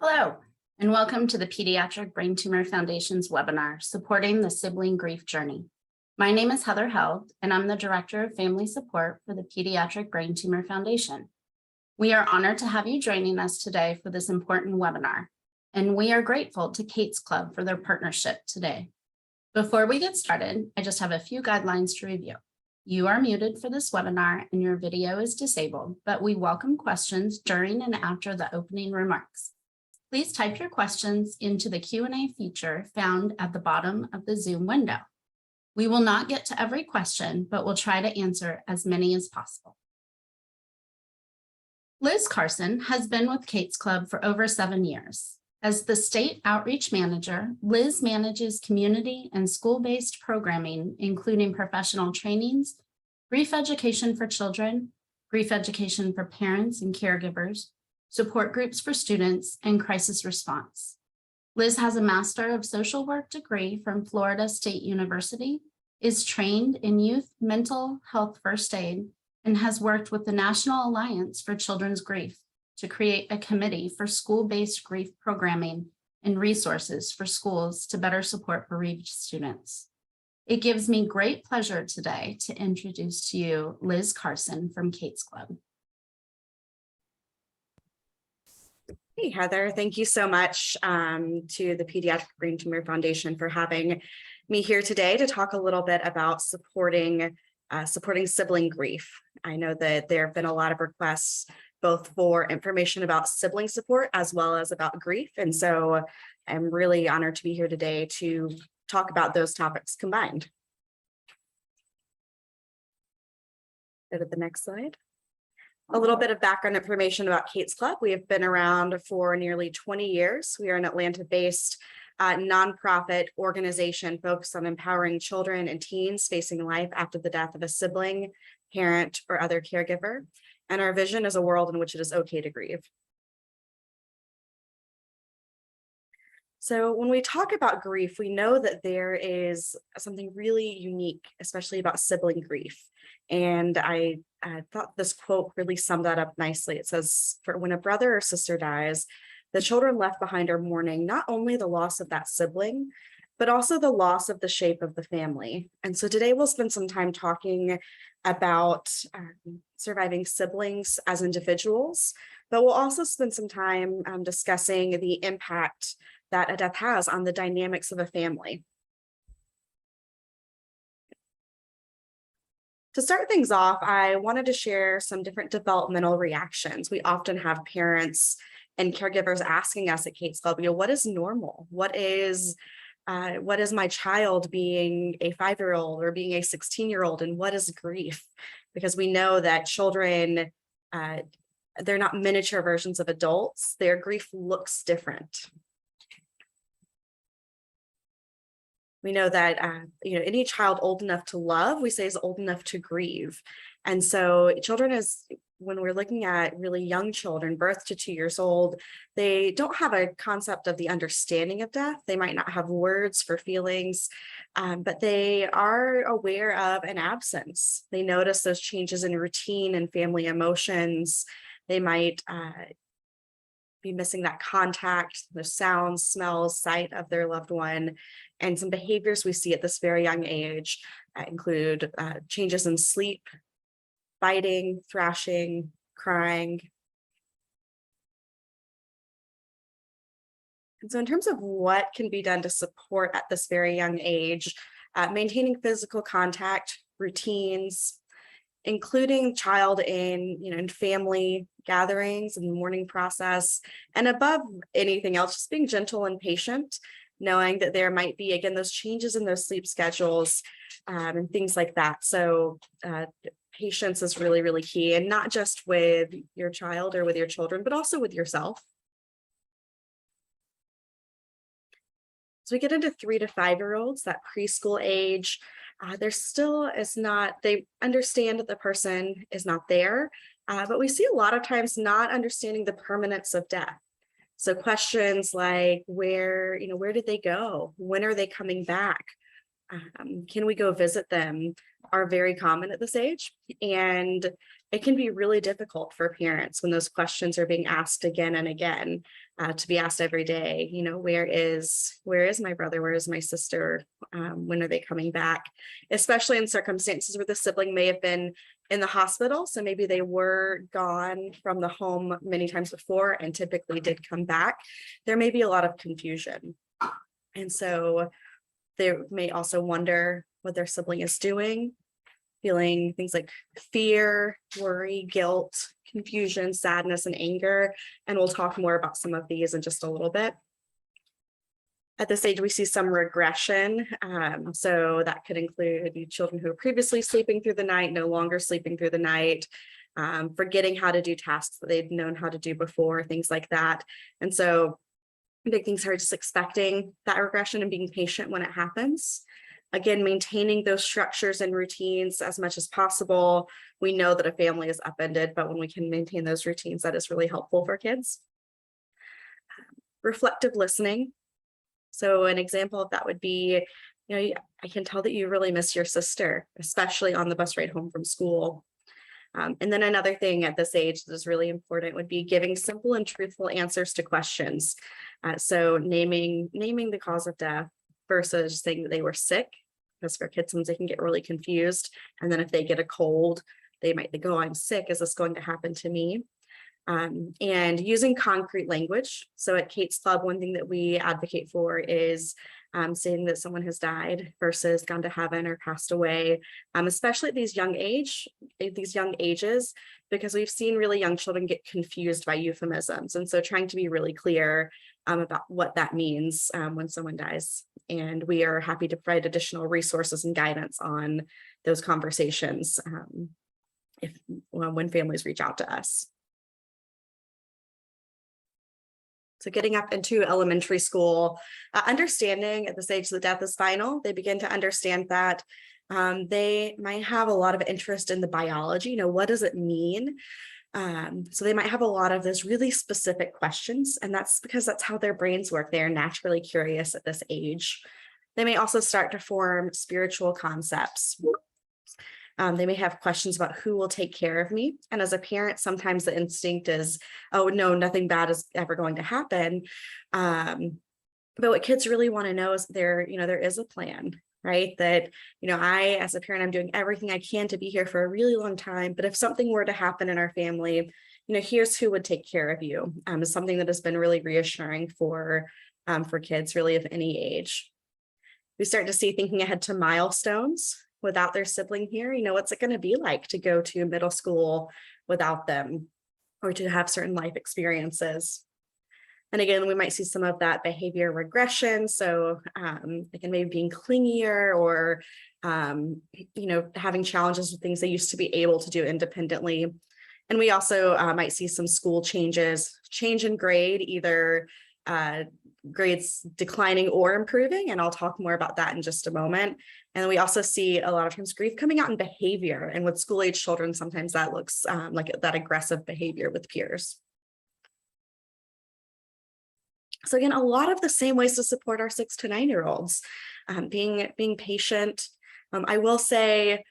Hello, and welcome to the Pediatric Brain Tumor Foundation's webinar, Supporting the Sibling Grief Journey. My name is Heather Held, and I'm the Director of Family Support for the Pediatric Brain Tumor Foundation. We are honored to have you joining us today for this important webinar, and we are grateful to Kate's Club for their partnership today. Before we get started, I just have a few guidelines to review. You are muted for this webinar and your video is disabled, but we welcome questions during and after the opening remarks. Please type your questions into the Q&A feature found at the bottom of the Zoom window. We will not get to every question, but we'll try to answer as many as possible. Liz Carson has been with Kate's Club for over 7 years. As the State Outreach Manager, Liz manages community and school-based programming, including professional trainings, grief education for children, grief education for parents and caregivers, support groups for students, and crisis response. Liz has a Master of Social Work degree from Florida State University, is trained in youth mental health first aid, and has worked with the National Alliance for Children's Grief to create a committee for school-based grief programming and resources for schools to better support bereaved students. It gives me great pleasure today to introduce to you Liz Carson from Kate's Club. Hey, Heather, thank you so much to the Pediatric Brain Tumor Foundation for having me here today to talk a little bit about supporting sibling grief. I know that there have been a lot of requests both for information about sibling support as well as about grief. And so I'm really honored to be here today to talk about those topics combined. Go to the next slide. A little bit of background information about Kate's Club. We have been around for nearly 20 years. We are an Atlanta-based nonprofit organization focused on empowering children and teens facing life after the death of a sibling, parent, or other caregiver. And our vision is a world in which it is okay to grieve. So when we talk about grief, we know that there is something really unique, especially about sibling grief. And I thought this quote really summed that up nicely. It says, "For when a brother or sister dies, the children left behind are mourning not only the loss of that sibling, but also the loss of the shape of the family." And so today we'll spend some time talking about surviving siblings as individuals, but we'll also spend some time discussing the impact that a death has on the dynamics of a family. To start things off, I wanted to share some different developmental reactions. We often have parents and caregivers asking us at Kate's Club, what is normal? What is my child being a 5-year-old or being a 16-year-old, and what is grief? Because we know that children, they're not miniature versions of adults. Their grief looks different. We know that any child old enough to love, we say, is old enough to grieve. And so children, when we're looking at really young children, birth to 2 years old, they don't have a concept of the understanding of death. They might not have words for feelings, but they are aware of an absence. They notice those changes in routine and family emotions. They might be missing that contact, the sounds, smells, sight of their loved one. And some behaviors we see at this very young age include changes in sleep, biting, thrashing, crying. And so in terms of what can be done to support at this very young age, maintaining physical contact, routines, including child in family gatherings and the mourning process, and above anything else, just being gentle and patient, knowing that there might be, again, those changes in those sleep schedules and things like that. So patience is really, really key, and not just with your child or with your children, but also with yourself. As we get into 3 to 5-year-olds, that preschool age, there still is not, they understand that the person is not there, but we see a lot of times not understanding the permanence of death. So questions like where did they go? When are they coming back? Can we go visit them, are very common at this age. And it can be really difficult for parents when those questions are being asked again and again, to be asked every day, where is my brother? Where is my sister? When are they coming back? Especially in circumstances where the sibling may have been in the hospital. So maybe they were gone from the home many times before and typically did come back. There may be a lot of confusion. And so they may also wonder what their sibling is doing, feeling things like fear, worry, guilt, confusion, sadness, and anger. And we'll talk more about some of these in just a little bit. At this age, we see some regression. So that could include children who are previously sleeping through the night, no longer sleeping through the night, forgetting how to do tasks that they've known how to do before, things like that. And so big things are just expecting that regression and being patient when it happens. Again, maintaining those structures and routines as much as possible. We know that a family is upended, but when we can maintain those routines, that is really helpful for kids. Reflective listening. So an example of that would be, I can tell that you really miss your sister, especially on the bus ride home from school. And then another thing at this age that is really important would be giving simple and truthful answers to questions. So naming the cause of death versus saying that they were sick, because for kids, sometimes they can get really confused. And then if they get a cold, they might think, oh, I'm sick. Is this going to happen to me? And using concrete language. So at Kate's Club, one thing that we advocate for is saying that someone has died versus gone to heaven or passed away, especially at these young ages, because we've seen really young children get confused by euphemisms. And so trying to be really clear about what that means when someone dies. And we are happy to provide additional resources and guidance on those conversations when families reach out to us. So getting up into elementary school, understanding at this age that death is final, they begin to understand that they might have a lot of interest in the biology. What does it mean? So they might have a lot of those really specific questions, and that's because that's how their brains work. They are naturally curious at this age. They may also start to form spiritual concepts. They may have questions about who will take care of me. And as a parent, sometimes the instinct is, oh, no, nothing bad is ever going to happen. But what kids really want to know is there is a plan, right? That, I, as a parent, I'm doing everything I can to be here for a really long time. But if something were to happen in our family, here's who would take care of you. Is something that has been really reassuring for kids really of any age. We start to see thinking ahead to milestones. Without their sibling here, what's it going to be like to go to middle school without them, or to have certain life experiences? And again, we might see some of that behavior regression. So again, maybe being clingier or, having challenges with things they used to be able to do independently. And we also might see some school change in grade, either grades declining or improving. And I'll talk more about that in just a moment. And we also see a lot of times grief coming out in behavior. And with school age children, sometimes that looks like that aggressive behavior with peers. So again, a lot of the same ways to support our 6 to 9 year olds, being patient. I will say,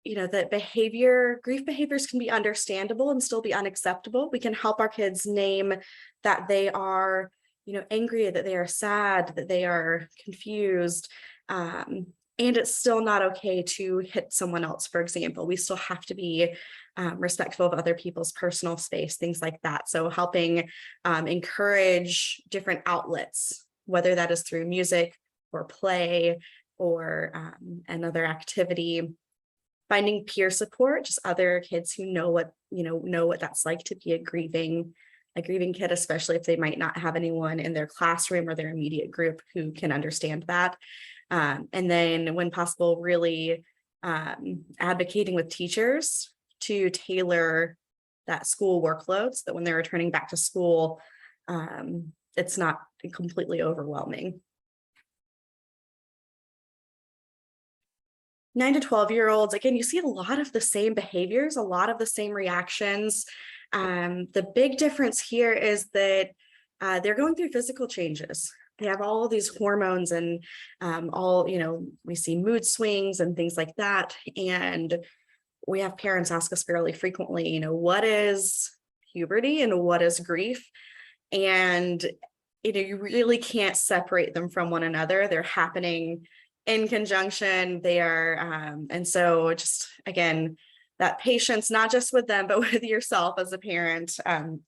that grief behaviors can be understandable and still be unacceptable. We can help our kids name that they are, angry, that they are sad, that they are confused. And it's still not okay to hit someone else, for example. We still have to be respectful of other people's personal space, things like that. So helping encourage different outlets, whether that is through music or play or another activity. Finding peer support, just other kids who know what that's like to be a grieving kid, especially if they might not have anyone in their classroom or their immediate group who can understand that. And then when possible, really advocating with teachers to tailor that school workload so that when they're returning back to school, it's not completely overwhelming. 9 to 12-year-olds, again, you see a lot of the same behaviors, a lot of the same reactions. The big difference here is that they're going through physical changes. they have all these hormones and all, we see mood swings and things like that. And we have parents ask us fairly frequently, what is puberty and what is grief? And, you really can't separate them from one another. They're happening in conjunction. They are, and so just, again, that patience, not just with them, but with yourself as a parent, can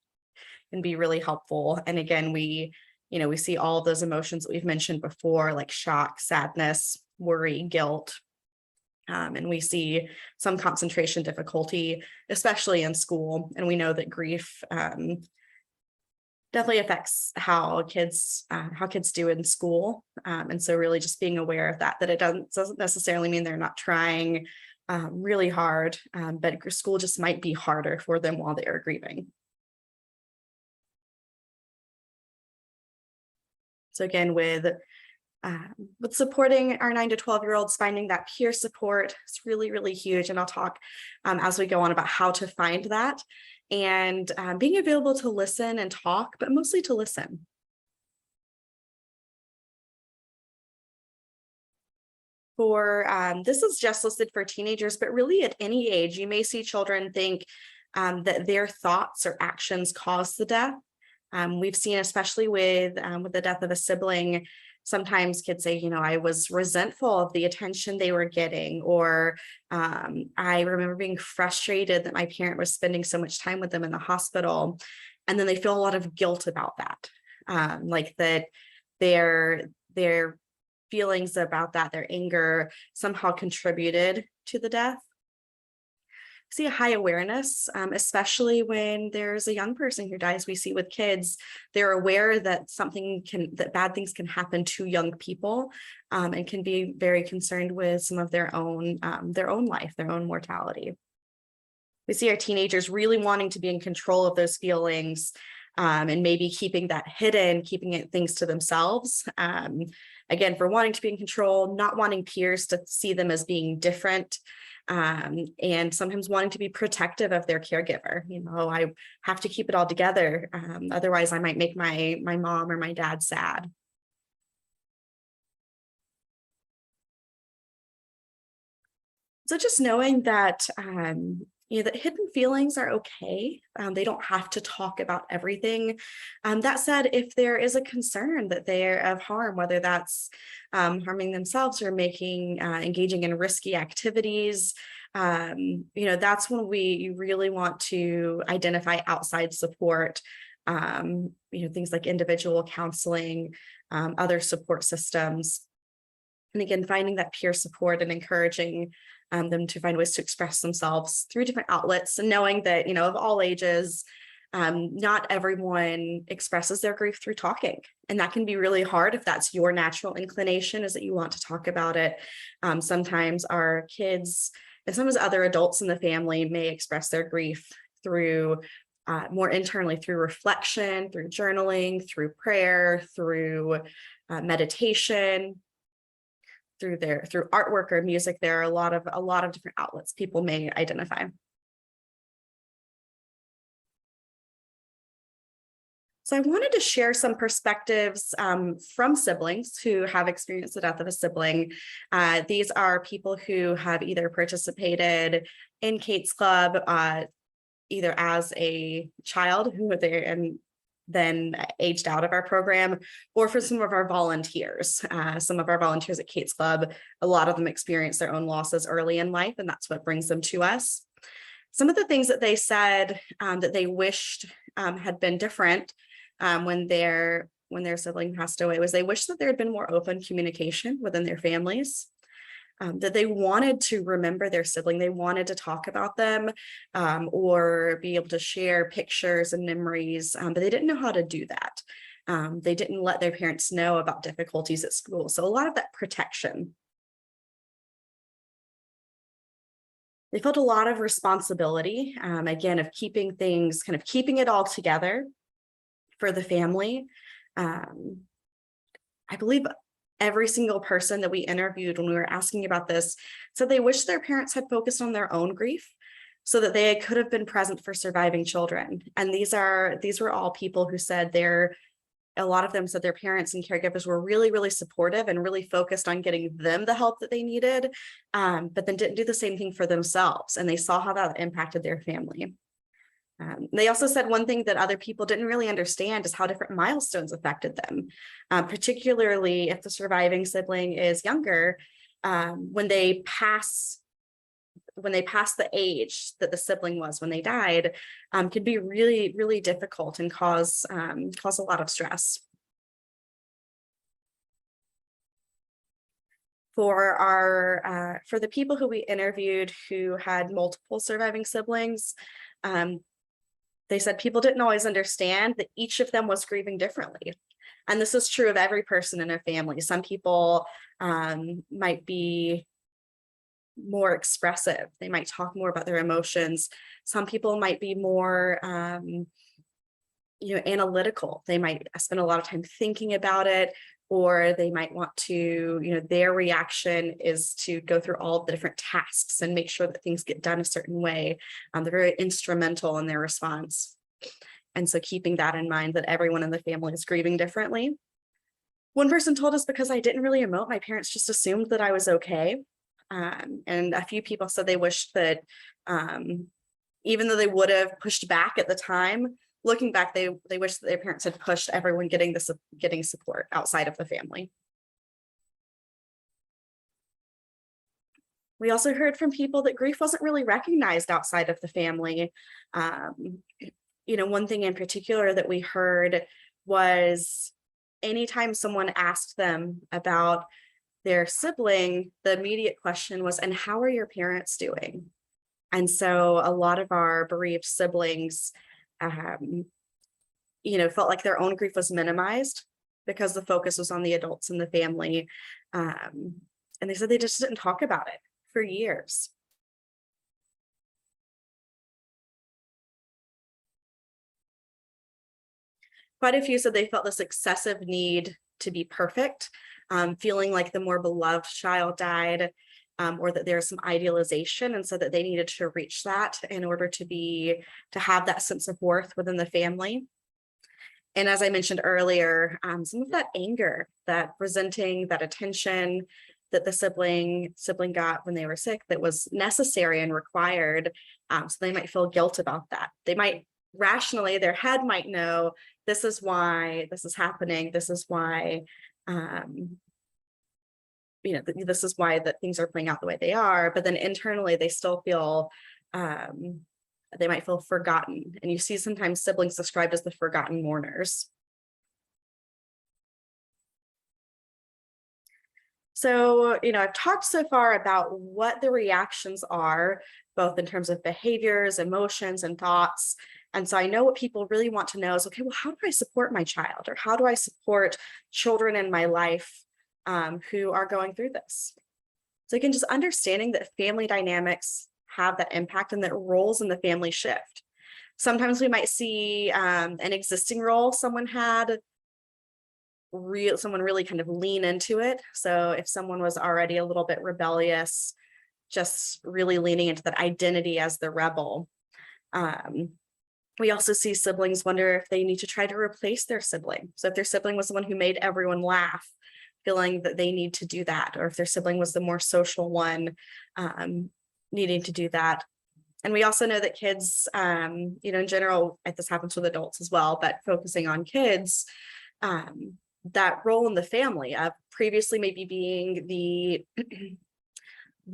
be really helpful. And again, we see all of those emotions that we've mentioned before, like shock, sadness, worry, guilt. And we see some concentration difficulty, especially in school. And we know that grief definitely affects how kids do in school. And so really just being aware of that it doesn't necessarily mean they're not trying really hard, but school just might be harder for them while they are grieving. So again, with supporting our 9 to 12-year-olds, finding that peer support is really, really huge. And I'll talk as we go on about how to find that, and being available to listen and talk, but mostly to listen. This is just listed for teenagers, but really at any age, you may see children think that their thoughts or actions caused the death. We've seen, especially with the death of a sibling, sometimes kids say, I was resentful of the attention they were getting, or I remember being frustrated that my parent was spending so much time with them in the hospital. And then they feel a lot of guilt about that, like that their feelings about that, their anger somehow contributed to the death. See a high awareness, especially when there's a young person who dies. We see with kids, they're aware that that bad things can happen to young people, and can be very concerned with some of their own life, their own mortality. We see our teenagers really wanting to be in control of those feelings, and maybe keeping that hidden, keeping things to themselves. Again, for wanting to be in control, not wanting peers to see them as being different. And sometimes wanting to be protective of their caregiver. I have to keep it all together. Otherwise, I might make my mom or my dad sad. So just knowing that, that hidden feelings are okay. They don't have to talk about everything. That said, if there is a concern that they're of harm, whether that's harming themselves or engaging in risky activities, that's when we really want to identify outside support, things like individual counseling, other support systems. And again, finding that peer support and encouraging them to find ways to express themselves through different outlets, and knowing that, of all ages, not everyone expresses their grief through talking. And that can be really hard if that's your natural inclination, is that you want to talk about it. Sometimes our kids and sometimes other adults in the family may express their grief through more internally, through reflection, through journaling, through prayer, through meditation, through artwork or music. There are a lot of different outlets people may identify. So I wanted to share some perspectives from siblings who have experienced the death of a sibling. These are people who have either participated in Kate's Club, either as a child who and then aged out of our program, or for some of our volunteers. Some of our volunteers at Kate's Club, a lot of them experience their own losses early in life, and that's what brings them to us. Some of the things that they said that they wished had been different when their sibling passed away was they wished that there had been more open communication within their families. That they wanted to remember their sibling, they wanted to talk about them, or be able to share pictures and memories, but they didn't know how to do that. They didn't let their parents know about difficulties at school. So a lot of that protection. They felt a lot of responsibility, again, of keeping it all together for the family. I believe every single person that we interviewed when we were asking about this said they wish their parents had focused on their own grief so that they could have been present for surviving children. And these were all people who said A lot of them said their parents and caregivers were really, really supportive and really focused on getting them the help that they needed, but then didn't do the same thing for themselves. And they saw how that impacted their family. They also said one thing that other people didn't really understand is how different milestones affected them, particularly if the surviving sibling is younger, when they pass the age that the sibling was when they died, could be really, really difficult and cause a lot of stress. For the people who we interviewed who had multiple surviving siblings, they said people didn't always understand that each of them was grieving differently. And this is true of every person in a family. Some people might be more expressive. They might talk more about their emotions. Some people might be more analytical. They might spend a lot of time thinking about it, or they might want to, their reaction is to go through all the different tasks and make sure that things get done a certain way. They're very instrumental in their response. And so keeping that in mind, that everyone in the family is grieving differently. One person told us, because I didn't really emote, my parents just assumed that I was okay. And a few people said they wished that even though they would have pushed back at the time, looking back, they wish that their parents had pushed everyone getting support outside of the family. We also heard from people that grief wasn't really recognized outside of the family. One thing in particular that we heard was anytime someone asked them about their sibling, the immediate question was, and how are your parents doing? And so a lot of our bereaved siblings, felt like their own grief was minimized because the focus was on the adults in the family. And they said they just didn't talk about it for years. Quite a few said they felt this excessive need to be perfect, feeling like the more beloved child died, or that there's some idealization, and so that they needed to reach that in order to have that sense of worth within the family. And as I mentioned earlier, some of that anger, that resenting, that attention that the sibling got when they were sick, that was necessary and required. So they might feel guilt about that. They might rationally, their head might know, this is why this is happening. This is why, this is why that things are playing out the way they are. But then internally, they still feel, they might feel forgotten. And you see sometimes siblings described as the forgotten mourners. So, I've talked so far about what the reactions are, both in terms of behaviors, emotions, and thoughts. And so I know what people really want to know is, okay, well, how do I support my child? Or how do I support children in my life who are going through this? So again, just understanding that family dynamics have that impact and that roles in the family shift. Sometimes we might see an existing role someone had, someone really kind of lean into it. So if someone was already a little bit rebellious, just really leaning into that identity as the rebel. We also see siblings wonder if they need to try to replace their sibling. So if their sibling was the one who made everyone laugh, feeling that they need to do that, or if their sibling was the more social one, needing to do that. And we also know that kids, in general, this happens with adults as well, but focusing on kids, that role in the family of previously maybe being the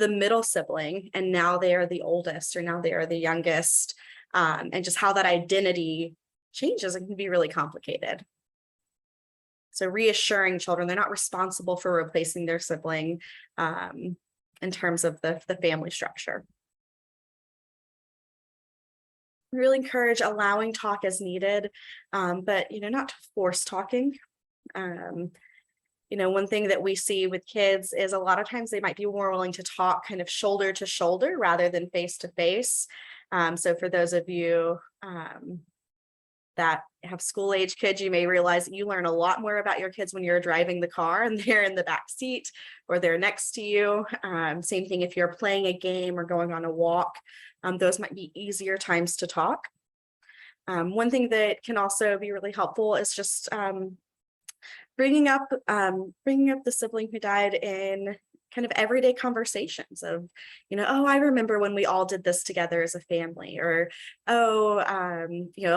middle sibling, and now they are the oldest, or now they are the youngest, and just how that identity changes, it can be really complicated. So reassuring children they're not responsible for replacing their sibling in terms of the family structure. Really encourage allowing talk as needed, but not to force talking. One thing that we see with kids is a lot of times they might be more willing to talk kind of shoulder to shoulder rather than face to face. So for those of you that have school age kids, you may realize that you learn a lot more about your kids when you're driving the car and they're in the back seat or they're next to you. Same thing if you're playing a game or going on a walk. Those might be easier times to talk. One thing that can also be really helpful is just bringing up the sibling who died in kind of everyday conversations of, oh, I remember when we all did this together as a family, or, oh,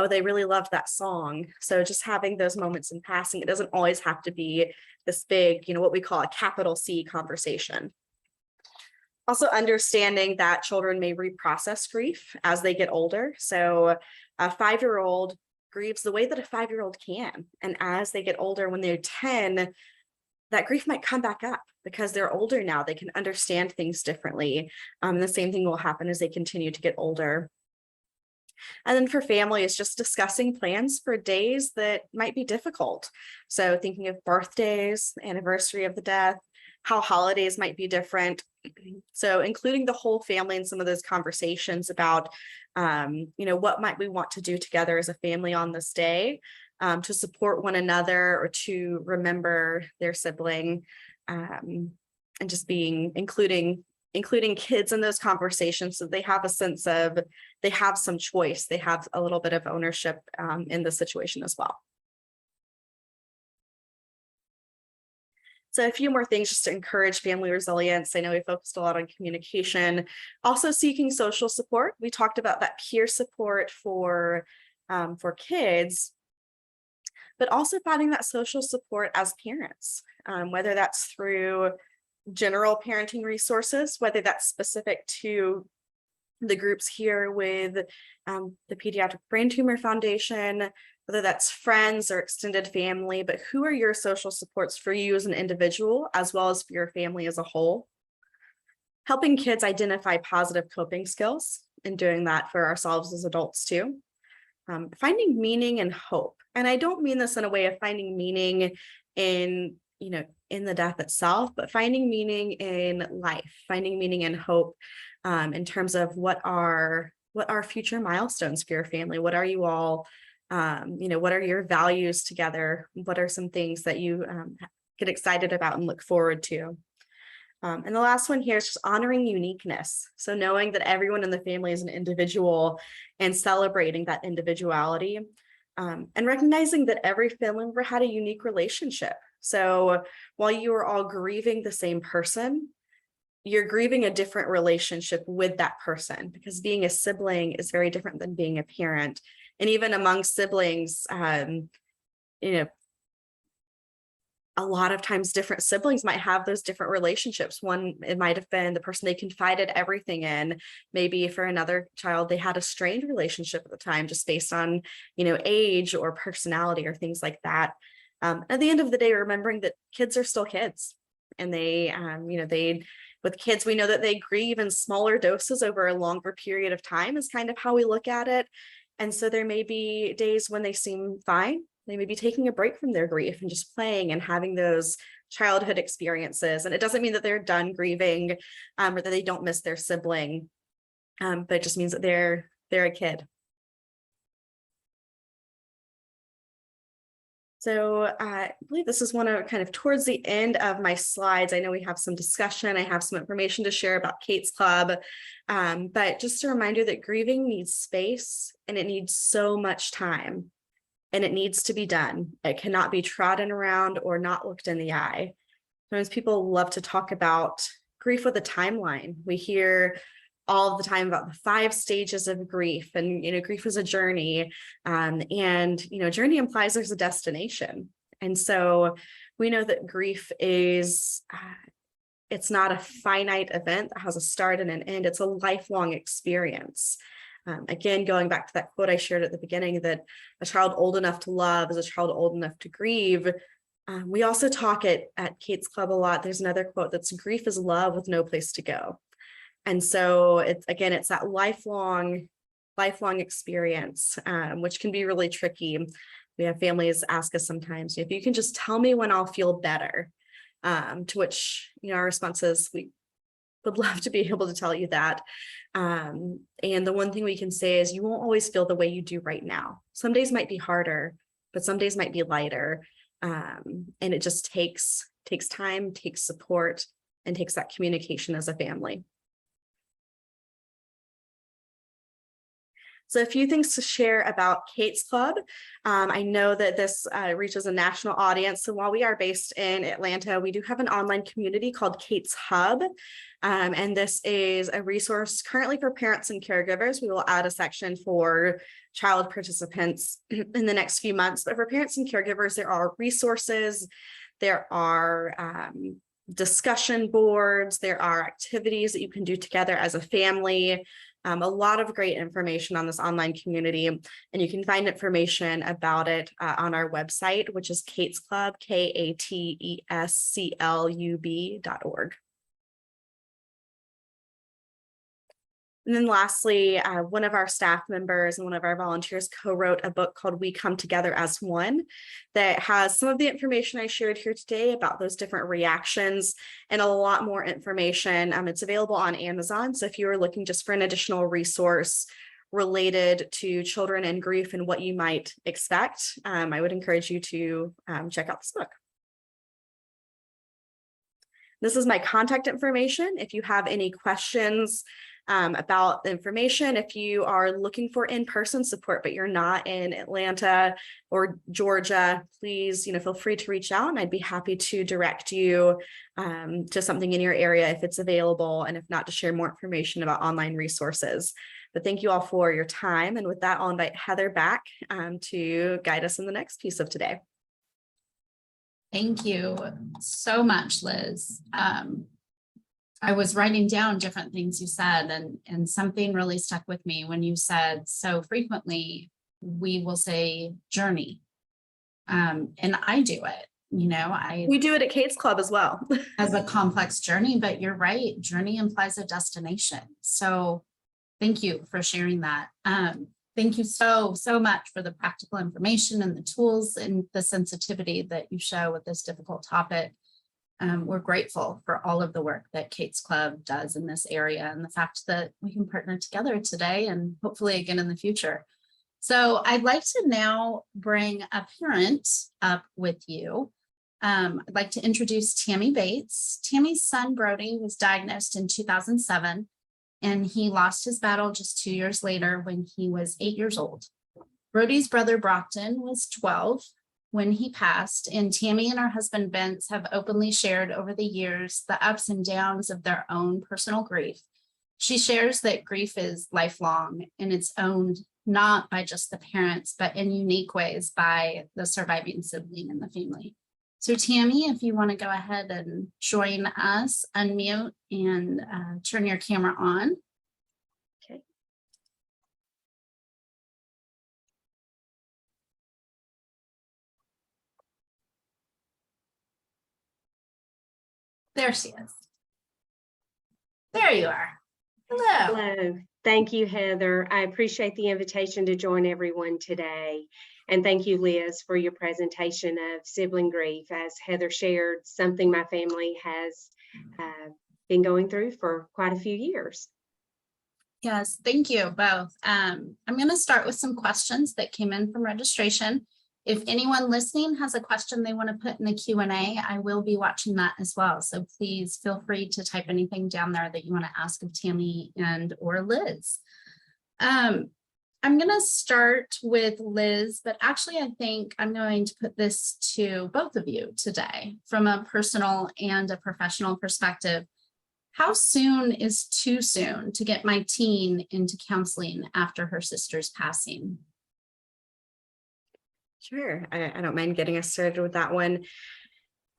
they really loved that song. So just having those moments in passing, it doesn't always have to be this big, what we call a capital C conversation. Also understanding that children may reprocess grief as they get older. So a 5-year-old grieves the way that a 5-year-old can. And as they get older, when they're 10, that grief might come back up because they're older now. They can understand things differently. The same thing will happen as they continue to get older. And then for families, just discussing plans for days that might be difficult. So thinking of birthdays, anniversary of the death, how holidays might be different. So including the whole family in some of those conversations about, what might we want to do together as a family on this day, to support one another or to remember their sibling, and just including kids in those conversations so they have a sense of they have some choice, they have a little bit of ownership in the situation as well. So a few more things just to encourage family resilience. I know we focused a lot on communication, also seeking social support. We talked about that peer support for kids, but also finding that social support as parents, whether that's through general parenting resources, whether that's specific to the groups here with the Pediatric Brain Tumor Foundation, whether that's friends or extended family, but who are your social supports for you as an individual, as well as for your family as a whole? Helping kids identify positive coping skills and doing that for ourselves as adults too. Finding meaning and hope. And I don't mean this in a way of finding meaning in the death itself, but finding meaning in life, finding meaning and hope in terms of what are future milestones for your family? What are you all, what are your values together? What are some things that you get excited about and look forward to? And the last one here is just honoring uniqueness. So knowing that everyone in the family is an individual and celebrating that individuality, and recognizing that every family member had a unique relationship. So while you are all grieving the same person, you're grieving a different relationship with that person, because being a sibling is very different than being a parent. And even among siblings, a lot of times different siblings might have those different relationships. One, it might have been the person they confided everything in. Maybe for another child, they had a strained relationship at the time, just based on, age or personality or things like that. At the end of the day, remembering that kids are still kids, and with kids, we know that they grieve in smaller doses over a longer period of time is kind of how we look at it. And so there may be days when they seem fine. They may be taking a break from their grief and just playing and having those childhood experiences. And it doesn't mean that they're done grieving or that they don't miss their sibling, but it just means that they're a kid. So I believe this is one of kind of towards the end of my slides. I know we have some discussion. I have some information to share about Kate's Club, but just a reminder that grieving needs space and it needs so much time. And it needs to be done. It cannot be trodden around or not looked in the eye. Sometimes people love to talk about grief with a timeline. We hear all the time about the 5 stages of grief, and grief is a journey. Journey implies there's a destination. And so we know that grief is it's not a finite event that has a start and an end. It's a lifelong experience. Again, going back to that quote I shared at the beginning, that a child old enough to love is a child old enough to grieve. We also talk at Kate's Club a lot. There's another quote that's grief is love with no place to go. And so it's that lifelong experience, which can be really tricky. We have families ask us sometimes, if you can just tell me when I'll feel better, to which, our response is, we would love to be able to tell you that. And the one thing we can say is you won't always feel the way you do right now. Some days might be harder, but some days might be lighter. And it just takes time, takes support, and takes that communication as a family. So a few things to share about Kate's Club. I know that this reaches a national audience. So while we are based in Atlanta, we do have an online community called Kate's Hub. And this is a resource currently for parents and caregivers. We will add a section for child participants in the next few months. But for parents and caregivers, there are resources, there are discussion boards, there are activities that you can do together as a family. A lot of great information on this online community, and you can find information about it on our website, which is Kate's Club, KATESCLUB.org. And then lastly, one of our staff members and one of our volunteers co-wrote a book called We Come Together as One that has some of the information I shared here today about those different reactions and a lot more information. It's available on Amazon. So if you are looking just for an additional resource related to children and grief and what you might expect, I would encourage you to check out this book. This is my contact information. If you have any questions about the information, if you are looking for in-person support, but you're not in Atlanta or Georgia, please, feel free to reach out and I'd be happy to direct you to something in your area if it's available, and if not, to share more information about online resources. But thank you all for your time. And with that, I'll invite Heather back to guide us in the next piece of today. Thank you so much, Liz. I was writing down different things you said, and something really stuck with me when you said, so frequently we will say journey. And I do it, we do it at Kate's Club as well. As a complex journey, but you're right, journey implies a destination. So thank you for sharing that. Thank you so much for the practical information and the tools and the sensitivity that you show with this difficult topic. We're grateful for all of the work that Kate's Club does in this area and the fact that we can partner together today and hopefully again in the future. So I'd like to now bring a parent up with you. I'd like to introduce Tammy Bates. Tammy's son, Brody, was diagnosed in 2007, and he lost his battle just 2 years later when he was 8 years old. Brody's brother, Brockton, was 12 when he passed, and Tammy and her husband Vince have openly shared over the years the ups and downs of their own personal grief. She shares that grief is lifelong and it's owned not by just the parents, but in unique ways by the surviving sibling in the family. So Tammy, if you want to go ahead and join us, unmute and turn your camera on. Okay. There she is. There you are. Hello. Hello. Thank you, Heather. I appreciate the invitation to join everyone today. And thank you, Liz, for your presentation of sibling grief. As Heather shared, something my family has been going through for quite a few years. Yes, thank you both. I'm going to start with some questions that came in from registration. If anyone listening has a question they want to put in the Q&A, I will be watching that as well. So please feel free to type anything down there that you want to ask of Tammy and or Liz. I'm going to start with Liz, but actually I think I'm going to put this to both of you today from a personal and a professional perspective. How soon is too soon to get my teen into counseling after her sister's passing? Sure, I don't mind getting us started with that one.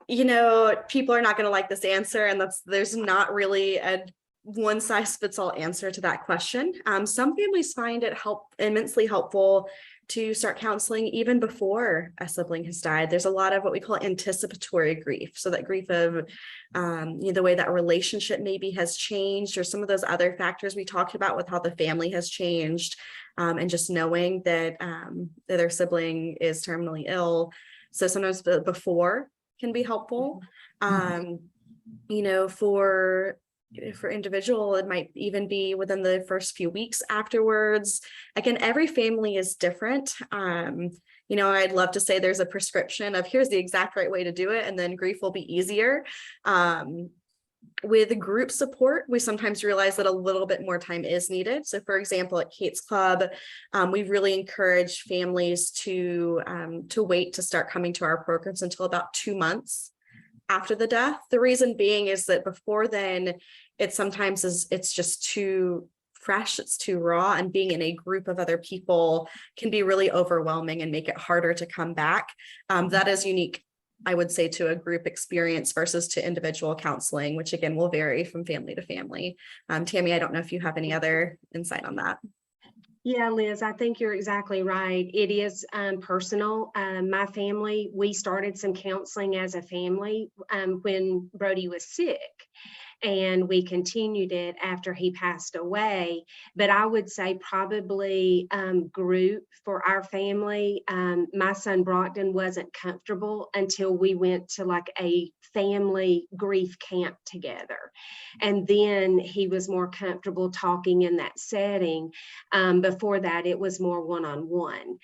People are not going to like this answer, and there's not really a one-size-fits-all answer to that question. Some families find it immensely helpful to start counseling even before a sibling has died. There's a lot of what we call anticipatory grief. So that grief of the way that relationship maybe has changed, or some of those other factors we talked about with how the family has changed, and just knowing that their sibling is terminally ill. So sometimes before can be helpful. For individual, it might even be within the first few weeks afterwards. Again, every family is different. I'd love to say there's a prescription of here's the exact right way to do it, and then grief will be easier. With group support, we sometimes realize that a little bit more time is needed. So for example, at Kate's Club, we really encourage families to wait to start coming to our programs until about 2 months after the death. The reason being is that before then, it's just too fresh, it's too raw, and being in a group of other people can be really overwhelming and make it harder to come back. That is unique, I would say, to a group experience versus to individual counseling, which again will vary from family to family. Tammy, I don't know if you have any other insight on that. Yeah, Liz, I think you're exactly right. It is personal. My family, we started some counseling as a family when Brody was sick, and we continued it after he passed away. But I would say probably group for our family. My son Brockton wasn't comfortable until we went to like a family grief camp together. And then he was more comfortable talking in that setting. Before that, it was more one-on-one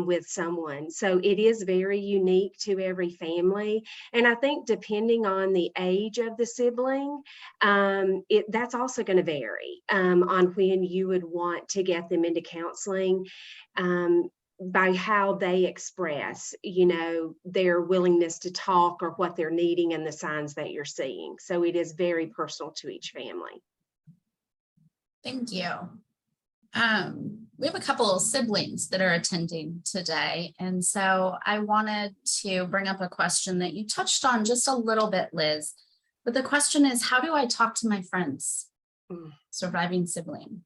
with someone. So it is very unique to every family. And I think depending on the age of the sibling, that's also going to vary on when you would want to get them into counseling. By how they express, their willingness to talk or what they're needing and the signs that you're seeing. So it is very personal to each family. Thank you. We have a couple of siblings that are attending today. And so I wanted to bring up a question that you touched on just a little bit, Liz. But the question is, how do I talk to my friends, surviving sibling?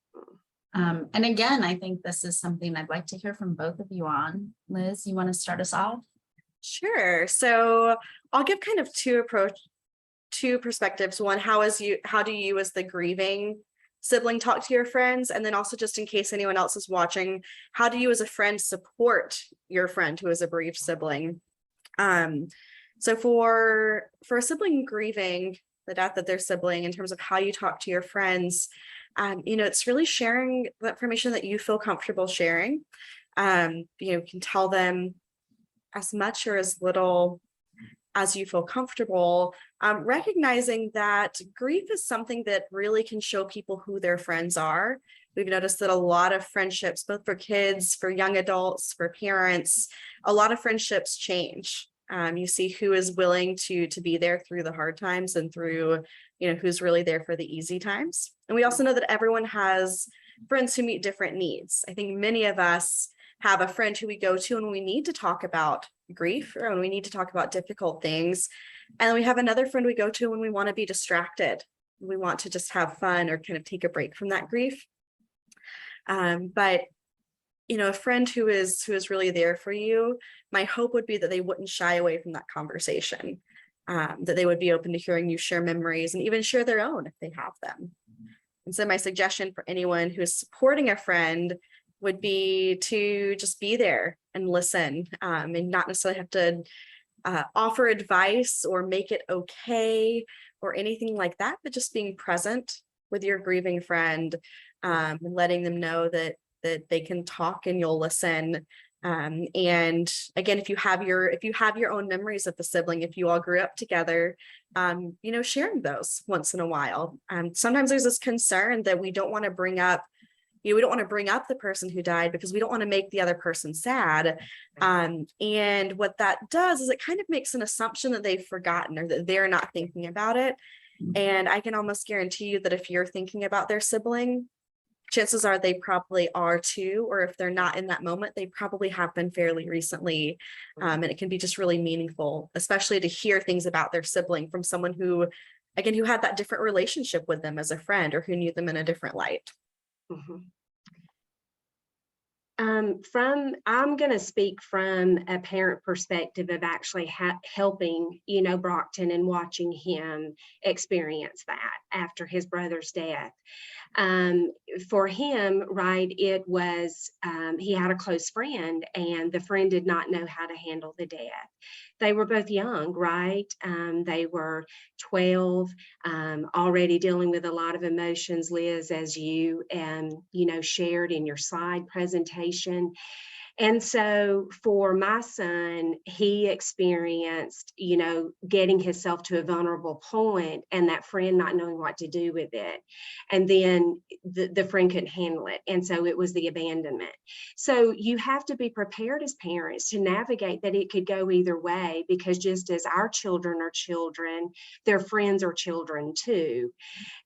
And again, I think this is something I'd like to hear from both of you on. Liz, you want to start us off? Sure. So I'll give kind of two perspectives. One, how do you as the grieving sibling talk to your friends? And then also, just in case anyone else is watching, how do you as a friend support your friend who is a bereaved sibling? So for a sibling grieving the death of their sibling, in terms of how you talk to your friends, it's really sharing the information that you feel comfortable sharing. You can tell them as much or as little as you feel comfortable, recognizing that grief is something that really can show people who their friends are. We've noticed that a lot of friendships, both for kids, for young adults, for parents, a lot of friendships change. You see who is willing to be there through the hard times and through, who's really there for the easy times. And we also know that everyone has friends who meet different needs. I think many of us have a friend who we go to when we need to talk about grief or when we need to talk about difficult things. And we have another friend we go to when we want to be distracted. We want to just have fun or kind of take a break from that grief. But a friend who is really there for you, my hope would be that they wouldn't shy away from that conversation, that they would be open to hearing you share memories and even share their own if they have them. And so my suggestion for anyone who is supporting a friend would be to just be there and listen, and not necessarily have to offer advice or make it okay or anything like that, but just being present with your grieving friend, and letting them know that they can talk and you'll listen. And again, if you have your own memories of the sibling, if you all grew up together, sharing those once in a while. Sometimes there's this concern that we don't want to bring up the person who died because we don't want to make the other person sad. And what that does is it kind of makes an assumption that they've forgotten or that they're not thinking about it. And I can almost guarantee you that if you're thinking about their sibling, chances are they probably are too, or if they're not in that moment, they probably have been fairly recently. And it can be just really meaningful, especially to hear things about their sibling from someone who had that different relationship with them as a friend or who knew them in a different light. Mm-hmm. I'm going to speak from a parent perspective of actually helping, Brockton and watching him experience that after his brother's death. For him, right, it was, he had a close friend and the friend did not know how to handle the death. They were both young, right? They were 12, already dealing with a lot of emotions, Liz, as you shared in your slide presentation. And so for my son, he experienced, getting himself to a vulnerable point and that friend not knowing what to do with it. And then the friend couldn't handle it. And so it was the abandonment. So you have to be prepared as parents to navigate that it could go either way, because just as our children are children, their friends are children too.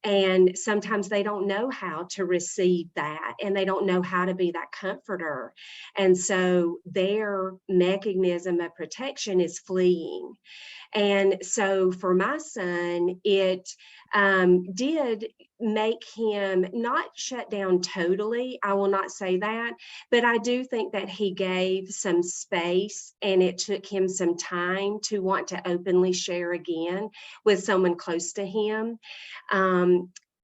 And sometimes they don't know how to receive that, and they don't know how to be that comforter. And so their mechanism of protection is fleeing. And so for my son, it did make him not shut down totally. I will not say that, but I do think that he gave some space, and it took him some time to want to openly share again with someone close to him.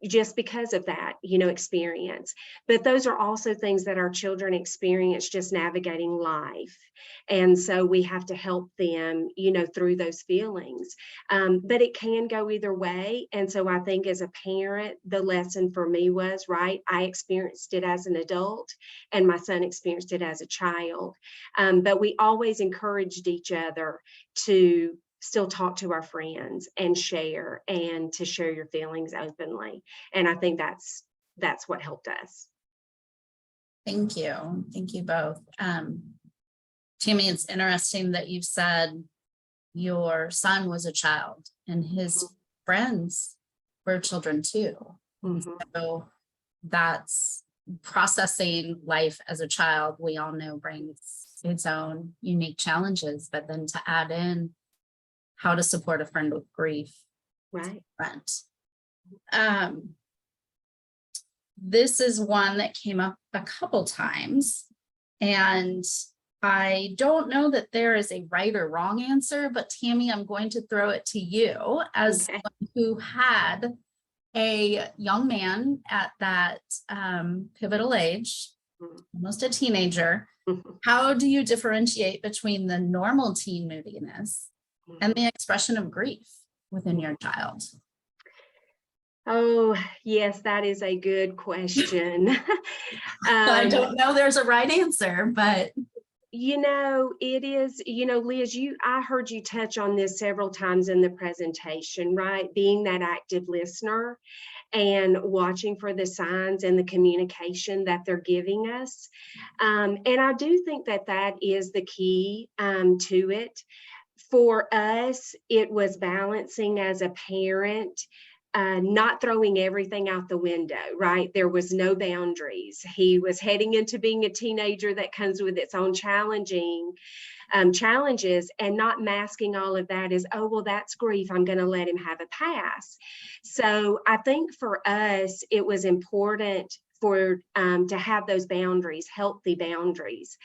Just because of that, experience. But those are also things that our children experience just navigating life. And so we have to help them, through those feelings. But it can go either way. And so I think as a parent, the lesson for me was, right, I experienced it as an adult and my son experienced it as a child. But we always encouraged each other to still talk to our friends and share, and to share your feelings openly. And I think that's what helped us. Thank you. Thank you both. Tammy, it's interesting that you've said your son was a child and his friends were children too. Mm-hmm. So that's processing life as a child, we all know brings its own unique challenges, but then to add in how to support a friend with grief. Right. This is one that came up a couple times, and I don't know that there is a right or wrong answer, but Tammy, I'm going to throw it to you as someone who had a young man at that pivotal age, almost a teenager. How do you differentiate between the normal teen moodiness and the expression of grief within your child? Oh, yes, that is a good question. I don't know there's a right answer, but it is, Liz, I heard you touch on this several times in the presentation, right? Being that active listener and watching for the signs and the communication that they're giving us. And I do think that is the key to it. For us, it was balancing as a parent, not throwing everything out the window, right? There was no boundaries. He was heading into being a teenager that comes with its own challenges, and not masking all of that as, oh, well, that's grief, I'm going to let him have a pass. So I think for us, it was important to have those boundaries, healthy boundaries.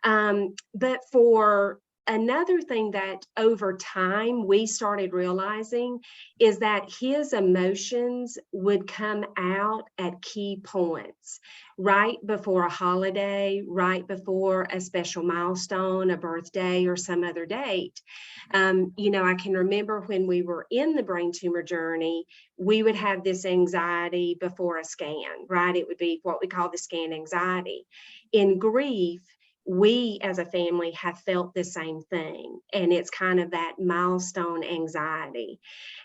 But for another thing that over time we started realizing is that his emotions would come out at key points, right before a holiday, right before a special milestone, a birthday, or some other date. I can remember when we were in the brain tumor journey, we would have this anxiety before a scan, right? It would be what we call the scan anxiety. In grief, we as a family have felt the same thing, and it's kind of that milestone anxiety.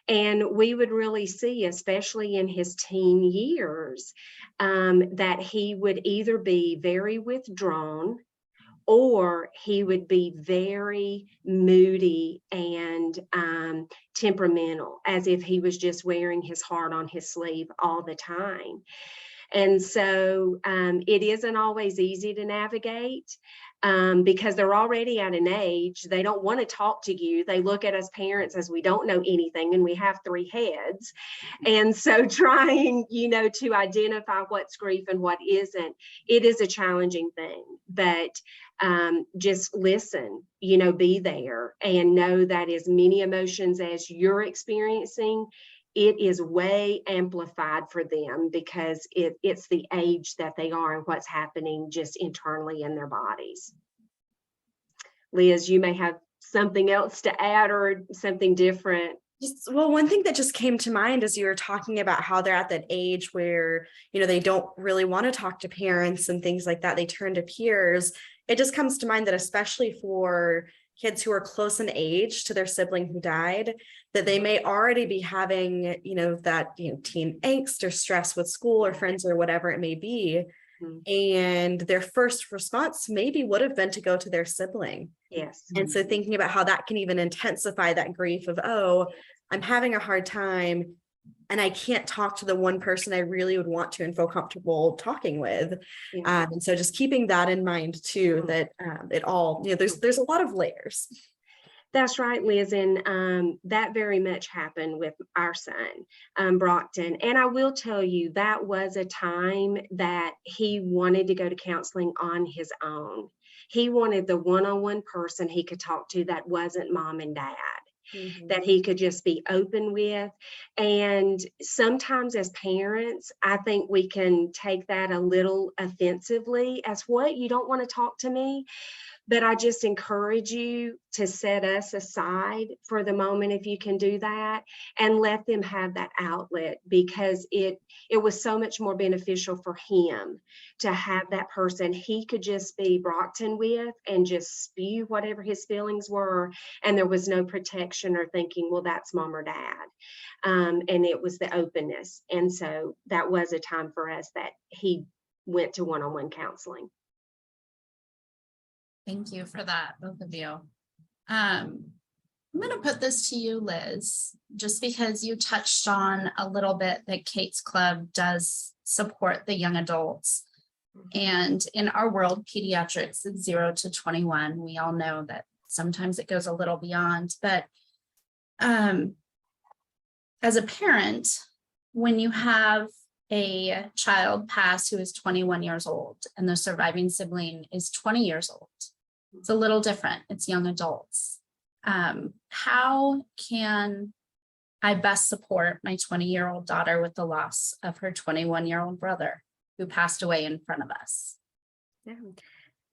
And we would really see, especially in his teen years, that he would either be very withdrawn, or he would be very moody and temperamental, as if he was just wearing his heart on his sleeve all the time. And so it isn't always easy to navigate because they're already at an age, they don't want to talk to you. They look at us parents as we don't know anything and we have three heads. And so trying, to identify what's grief and what isn't, it is a challenging thing. But just listen, be there and know that as many emotions as you're experiencing, it is way amplified for them because it's the age that they are and what's happening just internally in their bodies. Liz, you may have something else to add or something different. Well, one thing that just came to mind as you were talking about how they're at that age where, they don't really want to talk to parents and things like that. They turn to peers. it just comes to mind that especially for kids who are close in age to their sibling who died, that they may already be having, that, teen angst or stress with school or friends or whatever it may be. And their first response maybe would have been to go to their sibling. Yes. And so thinking about how that can even intensify that grief of, oh, I'm having a hard time and I can't talk to the one person I really would want to and feel comfortable talking with. Yeah. And so just keeping that in mind too, that it all, there's a lot of layers. That's right, Liz, and that very much happened with our son, Brockton. And I will tell you, that was a time that he wanted to go to counseling on his own. He wanted the one-on-one person he could talk to that wasn't mom and dad. That he could just be open with. And sometimes as parents, I think we can take that a little offensively as, what, you don't want to talk to me? But I just encourage you to set us aside for the moment, if you can do that, and let them have that outlet, because it was so much more beneficial for him to have that person he could just be Brockton with and just spew whatever his feelings were. And there was no protection or thinking, well, that's mom or dad. And it was the openness. And so that was a time for us that he went to one-on-one counseling. Thank you for that, both of you. I'm going to put this to you, Liz, just because you touched on a little bit that Kate's Club does support the young adults. And in our world, pediatrics is 0 to 21. We all know that sometimes it goes a little beyond, but as a parent, when you have a child pass who is 21 years old and the surviving sibling is 20 years old, it's a little different. It's young adults. How can I best support my 20-year-old daughter with the loss of her 21-year-old brother who passed away in front of us? Yeah,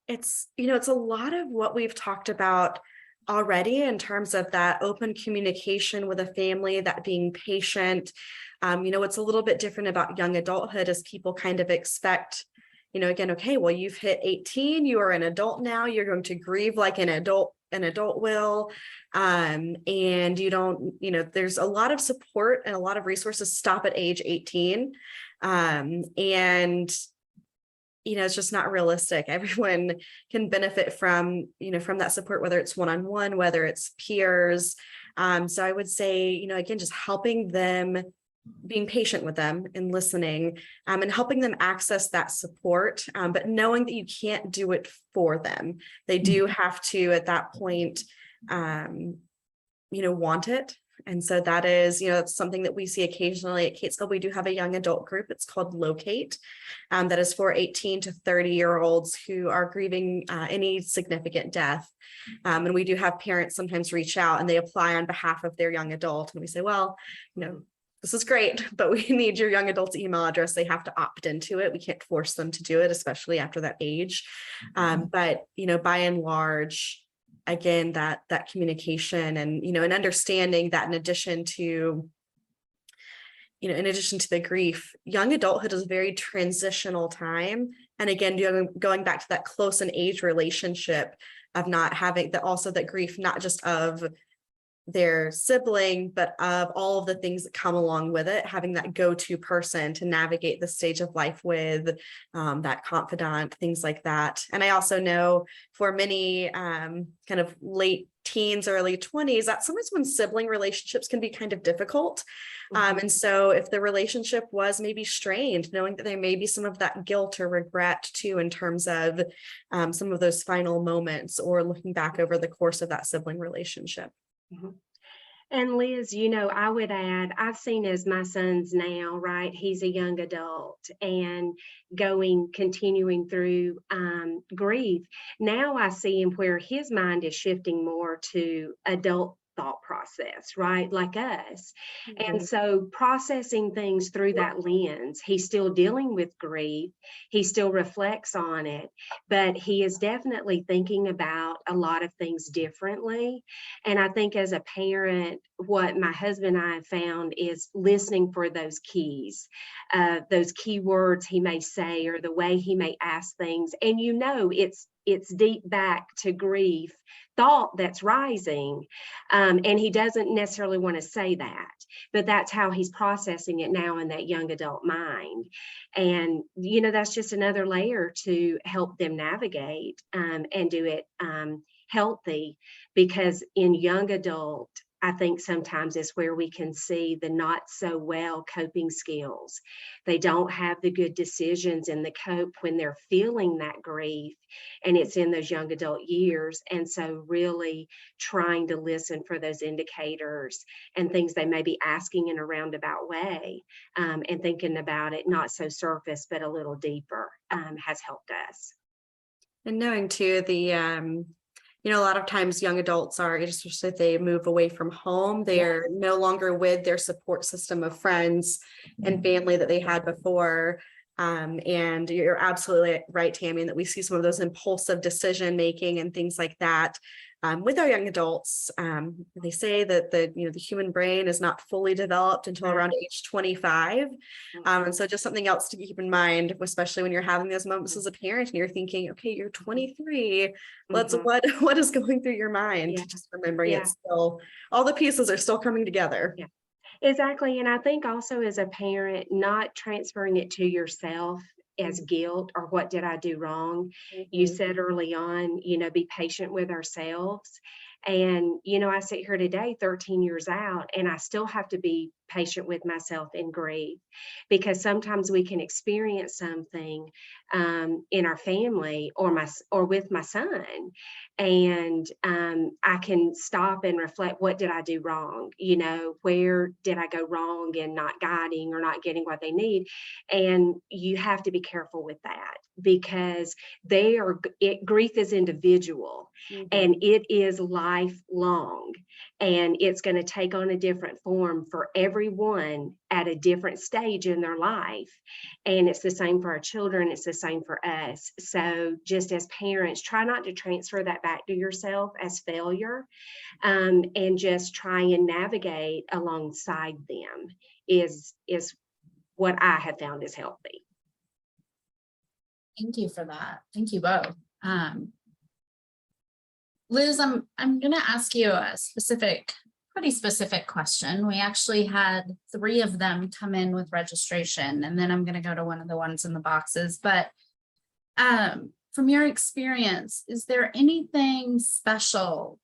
it's a lot of what we've talked about already in terms of that open communication with a family, that being patient. What's a little bit different about young adulthood is people kind of expect, again, okay, well, you've hit 18, you are an adult now, you're going to grieve like an adult will. And you don't, there's a lot of support and a lot of resources stop at age 18. And it's just not realistic. Everyone can benefit from that support, whether it's one-on-one, whether it's peers. So I would say, again, just helping them, being patient with them and listening, and helping them access that support, but knowing that you can't do it for them. They do have to, at that point, want it. And so that is, it's something that we see occasionally at Kate's Club. We do have a young adult group. It's called Locate, that is for 18 to 30-year-olds who are grieving any significant death. And we do have parents sometimes reach out and they apply on behalf of their young adult. And we say, well, this is great, but we need your young adult's email address. They have to opt into it. We can't force them to do it, especially after that age. But, by and large, again, that communication and, and understanding that in addition to the grief, young adulthood is a very transitional time. And again, going back to that close in age relationship of not having that, also that grief, not just of their sibling, but of all of the things that come along with it, having that go-to person to navigate the stage of life with, that confidant, things like that. And I also know for many kind of late teens, early 20s, that's sometimes when sibling relationships can be kind of difficult. And so if the relationship was maybe strained, knowing that there may be some of that guilt or regret too, in terms of some of those final moments or looking back over the course of that sibling relationship. And Liz, I would add, I've seen as my son's now, right? He's a young adult and continuing through grief. Now I see him where his mind is shifting more to adult thought process, right? Like us. And Mhm. so processing things through that lens, he's still dealing with grief. He still reflects on it, but he is definitely thinking about a lot of things differently. And I think as a parent, what my husband and I have found is listening for those keys, those key words he may say, or the way he may ask things. And it's deep back to grief thought that's rising. And he doesn't necessarily want to say that, but that's how he's processing it now in that young adult mind. And, that's just another layer to help them navigate and do it healthy, because in young adult, I think sometimes is where we can see the not so well coping skills. They don't have the good decisions in the cope when they're feeling that grief, and it's in those young adult years. And so really trying to listen for those indicators and things they may be asking in a roundabout way, and thinking about it not so surface but a little deeper, has helped us. And knowing too, a lot of times young adults are, especially if they move away from home, they're no longer with their support system of friends and family that they had before. And you're absolutely right, Tammy, that we see some of those impulsive decision making and things like that with our young adults. They say that the human brain is not fully developed until around age 25. And so just something else to keep in mind, especially when you're having those moments as a parent and you're thinking, okay, you're 23. What is going through your mind? Yeah. Just remembering Yeah. it's still, all the pieces are still coming together. Yeah. Exactly. And I think also as a parent, not transferring it to yourself as guilt or what did I do wrong. You said early on, be patient with ourselves. And, I sit here today, 13 years out, and I still have to be patient with myself in grief, because sometimes we can experience something in our family or with my son. And I can stop and reflect, what did I do wrong? Where did I go wrong in not guiding or not getting what they need? And you have to be careful with that, because grief is individual and it is lifelong, and it's going to take on a different form for everyone at a different stage in their life. And it's the same for our children. It's the same for us. So just as parents, try not to transfer that back to yourself as failure, and just try and navigate alongside them is what I have found is healthy. Thank you for that. Thank you both. Liz, I'm going to ask you a pretty specific question. We actually had 3 of them come in with registration, and then I'm going to go to one of the ones in the boxes. But from your experience, is there anything special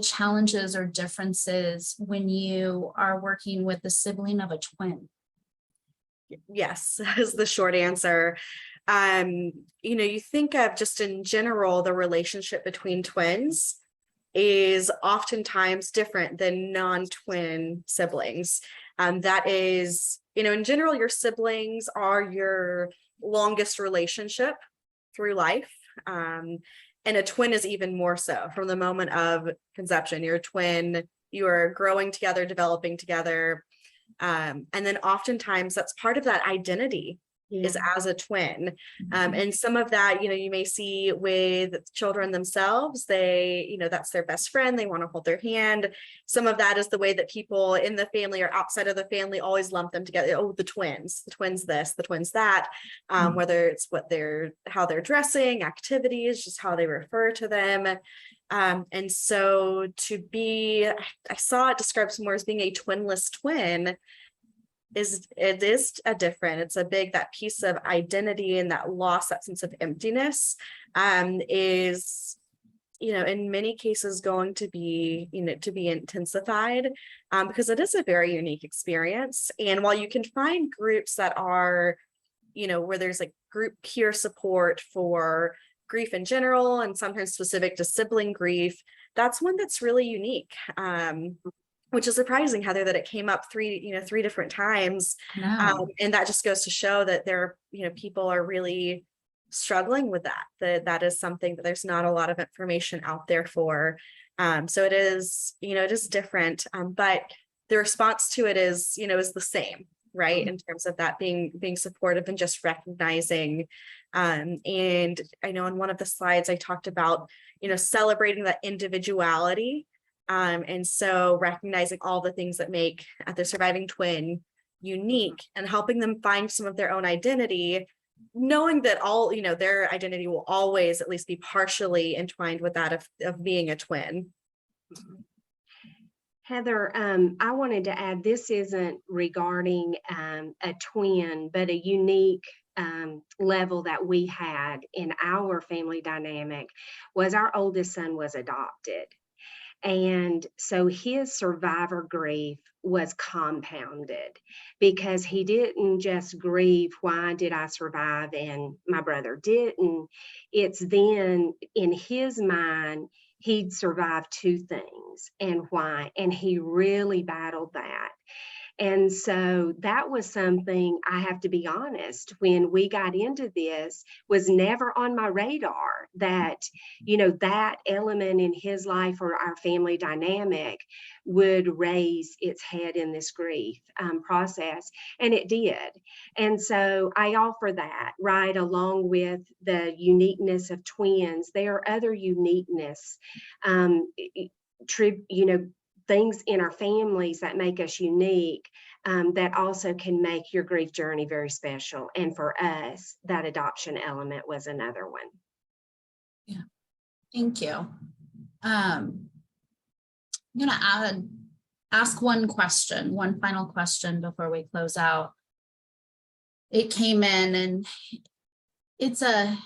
challenges or differences when you are working with the sibling of a twin? Yes, is the short answer. You think of just in general, the relationship between twins is oftentimes different than non-twin siblings. That is, in general, your siblings are your longest relationship through life. And a twin is even more so from the moment of conception. You're a twin, you are growing together, developing together. And then oftentimes that's part of that identity is as a twin. And some of that, you may see with children themselves, that's their best friend. They want to hold their hand. Some of that is the way that people in the family or outside of the family always lump them together. Oh, the twins this, the twins that, whether it's how they're dressing, activities, just how they refer to them. And so I saw it described more as being a twinless twin. It's a big, that piece of identity and that loss, that sense of emptiness, is, in many cases going to be intensified, because it is a very unique experience. And while you can find groups that are, where there's like group peer support for grief in general, and sometimes specific to sibling grief, that's one that's really unique. Which is surprising, Heather, that it came up 3 different times. And that just goes to show that people are really struggling with that is something that there's not a lot of information out there for. So it is, it is different, but the response to it is, is the same, right? In terms of that being supportive and just recognizing. And I know on one of the slides, I talked about, celebrating that individuality. And so recognizing all the things that make the surviving twin unique and helping them find some of their own identity, knowing that all, their identity will always at least be partially entwined with that of being a twin. Heather, I wanted to add, this isn't regarding a twin, but a unique level that we had in our family dynamic was our oldest son was adopted. And so his survivor grief was compounded because he didn't just grieve, why did I survive and my brother didn't? It's then in his mind, he'd survived two things and why, and he really battled that. And so that was something, I have to be honest, when we got into this, was never on my radar that, that element in his life or our family dynamic would raise its head in this grief process. And it did. And so I offer that, right, along with the uniqueness of twins. There are other uniqueness, things in our families that make us unique, that also can make your grief journey very special. And for us, that adoption element was another one. Yeah, thank you. I'm going to ask one final question before we close out. It came in and it's a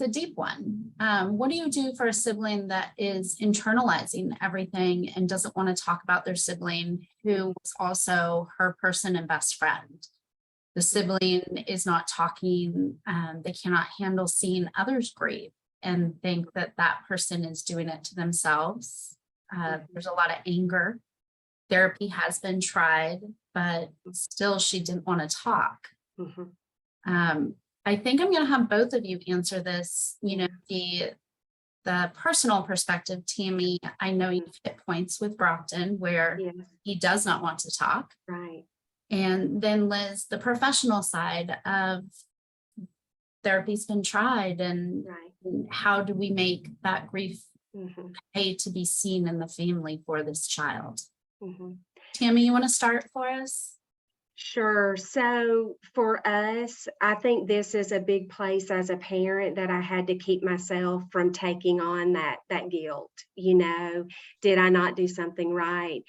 deep one. What do you do for a sibling that is internalizing everything and doesn't want to talk about their sibling who was also her person and best friend? The sibling is not talking, they cannot handle seeing others grieve and think that that person is doing it to themselves. There's a lot of anger. Therapy has been tried, but still she didn't want to talk. Mm-hmm. I think I'm going to have both of you answer this. The personal perspective, Tammy, I know you've hit points with Brockton where he does not want to talk. Right. And then Liz, the professional side of therapy's been tried and how do we make that grief pay to be seen in the family for this child? Tammy, you want to start for us? Sure. So for us, I think this is a big place as a parent that I had to keep myself from taking on that guilt. Did I not do something right?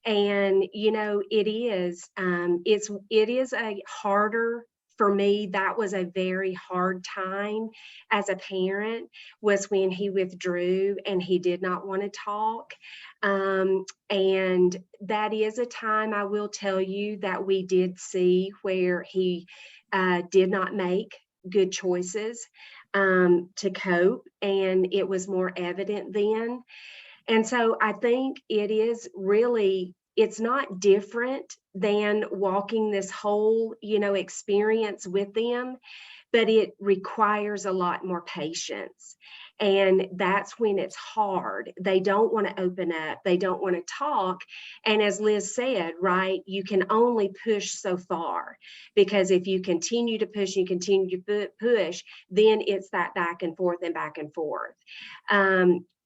And it is a harder, for me, that was a very hard time as a parent, was when he withdrew and he did not want to talk. And that is a time, I will tell you, that we did see where he did not make good choices to cope, and it was more evident then. And so I think it is really, it's not different than walking this whole, experience with them, but it requires a lot more patience. And that's when it's hard. They don't want to open up. They don't want to talk. And as Liz said, right, you can only push so far, because if you continue to push, then it's that back and forth and back and forth.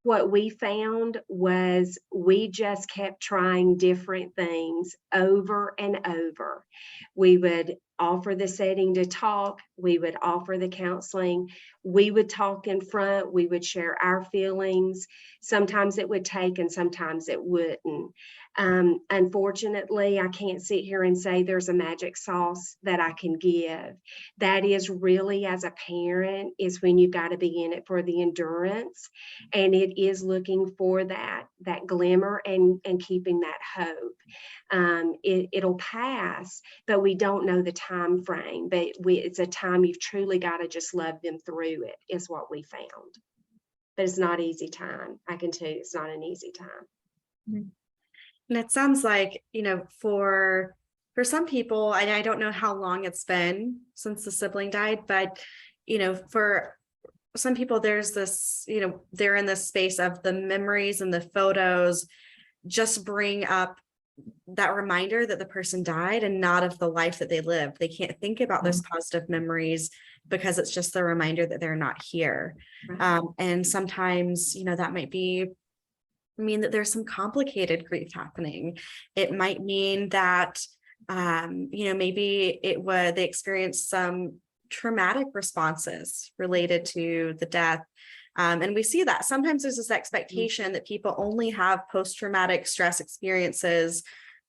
What we found was we just kept trying different things over and over. We would offer the setting to talk. We would offer the counseling. We would talk in front. We would share our feelings. Sometimes it would take and sometimes it wouldn't. Unfortunately, I can't sit here and say there's a magic sauce that I can give. That is really, as a parent, is when you've got to be in it for the endurance. And it is looking for that glimmer and keeping that hope. It'll pass, but we don't know the time frame. But it's a time you've truly got to just love them through it, is what we found. But it's not an easy time. I can tell you it's not an easy time. And it sounds like, for some people, and I don't know how long it's been since the sibling died, but, for some people, there's this, they're in this space of the memories and the photos just bring up that reminder that the person died and not of the life that they lived. They can't think about those positive memories because it's just the reminder that they're not here. Right. And sometimes, that might mean that there's some complicated grief happening. It might mean that, maybe they experienced some traumatic responses related to the death. And we see that sometimes there's this expectation that people only have post-traumatic stress experiences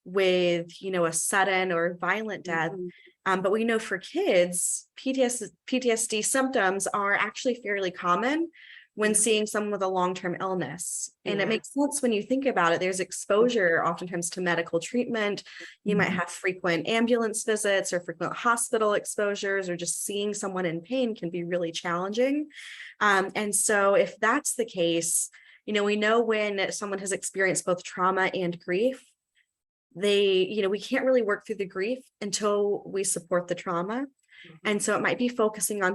with, a sudden or violent death. But we know for kids, PTSD symptoms are actually fairly common when seeing someone with a long-term illness. And it makes sense when you think about it. There's exposure oftentimes to medical treatment. You might have frequent ambulance visits or frequent hospital exposures, or just seeing someone in pain can be really challenging. And so if that's the case, we know when someone has experienced both trauma and grief, we can't really work through the grief until we support the trauma. And so it might be focusing on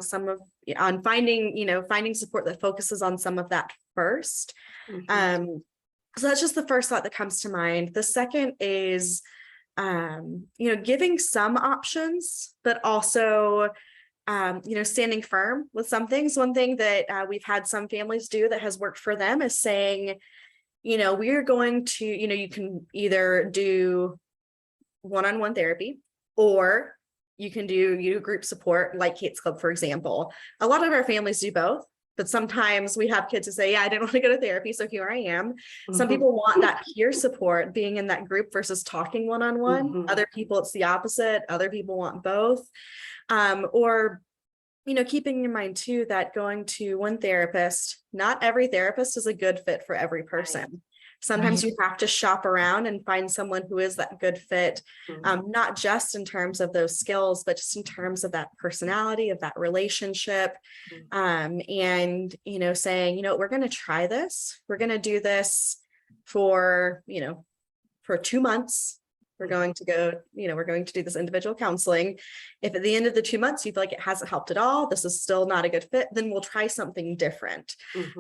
finding support that focuses on some of that first. So that's just the first thought that comes to mind. The second is, giving some options, but also, standing firm with some things. One thing that we've had some families do that has worked for them is saying, we're going to, you can either do one-on-one therapy, or you can do group support like Kate's Club, for example. A lot of our families do both, but sometimes we have kids who say, yeah, I didn't want to go to therapy, so here I am. Some people want that peer support, being in that group versus talking one-on-one. Other people, it's the opposite. Other people want both. Or, keeping in mind too, that going to one therapist, not every therapist is a good fit for every person. Sometimes you have to shop around and find someone who is that good fit, not just in terms of those skills, but just in terms of that personality, of that relationship. And, saying, we're going to try this. We're going to do this for 2 months. We're going to go, we're going to do this individual counseling. If at the end of the 2 months, you feel like it hasn't helped at all, this is still not a good fit, then we'll try something different.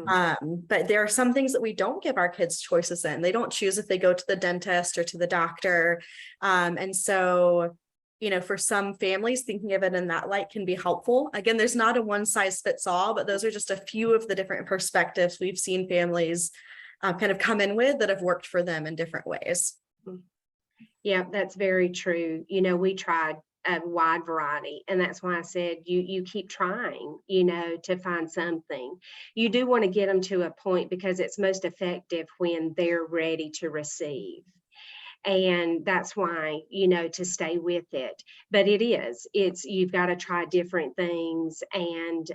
But there are some things that we don't give our kids choices in. They don't choose if they go to the dentist or to the doctor. And so, for some families, thinking of it in that light can be helpful. Again, there's not a one size fits all, but those are just a few of the different perspectives we've seen families kind of come in with that have worked for them in different ways. Yeah, that's very true. We tried a wide variety, and that's why I said you keep trying, to find something. You do want to get them to a point because it's most effective when they're ready to receive. And that's why, to stay with it. But you've got to try different things. And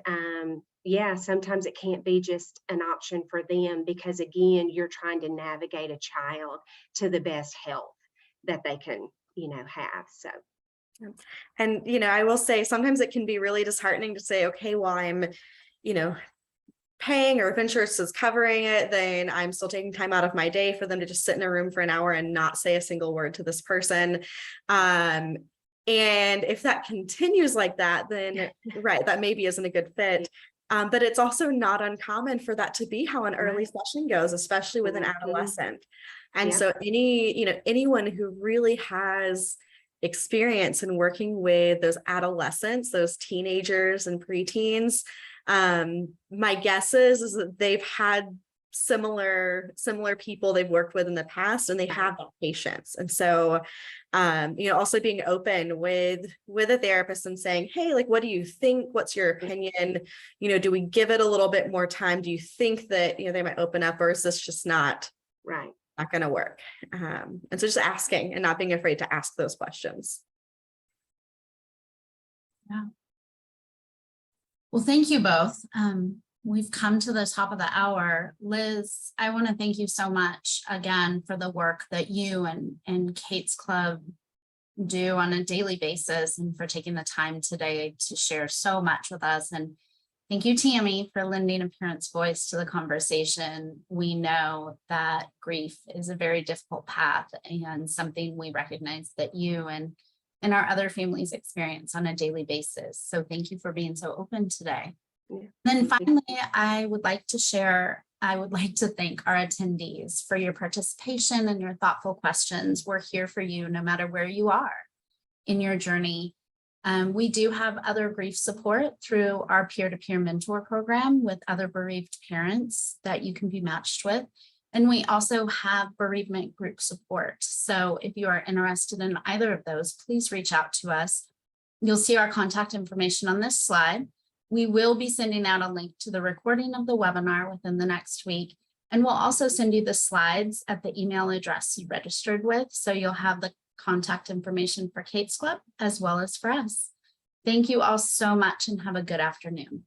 sometimes it can't be just an option for them because, again, you're trying to navigate a child to the best health that they can, have. So. And, I will say sometimes it can be really disheartening to say, okay, well, I'm, paying, or if insurance is covering it, then I'm still taking time out of my day for them to just sit in a room for an hour and not say a single word to this person. And if that continues like that, then that maybe isn't a good fit. But it's also not uncommon for that to be how an early session goes, especially with an adolescent. And so anyone who really has experience in working with those adolescents, those teenagers and preteens, my guess is that they've had similar people they've worked with in the past, and they have that patience. And so, also being open with a therapist and saying, hey, like, what do you think? What's your opinion? Do we give it a little bit more time? Do you think that, they might open up, or is this just not going to work? And so just asking and not being afraid to ask those questions. Yeah. Well, thank you both. We've come to the top of the hour. Liz, I want to thank you so much again for the work that you and Kate's Club do on a daily basis, and for taking the time today to share so much with us. And thank you, Tammy, for lending a parent's voice to the conversation. We know that grief is a very difficult path, and something we recognize that you and our other families experience on a daily basis. So thank you for being so open today. Then finally, I would like to thank our attendees for your participation and your thoughtful questions. We're here for you no matter where you are in your journey. We do have other grief support through our peer-to-peer mentor program with other bereaved parents that you can be matched with. And we also have bereavement group support. So if you are interested in either of those, please reach out to us. You'll see our contact information on this slide. We will be sending out a link to the recording of the webinar within the next week. And we'll also send you the slides at the email address you registered with. So you'll have the contact information for Kate's Club as well as for us. Thank you all so much and have a good afternoon.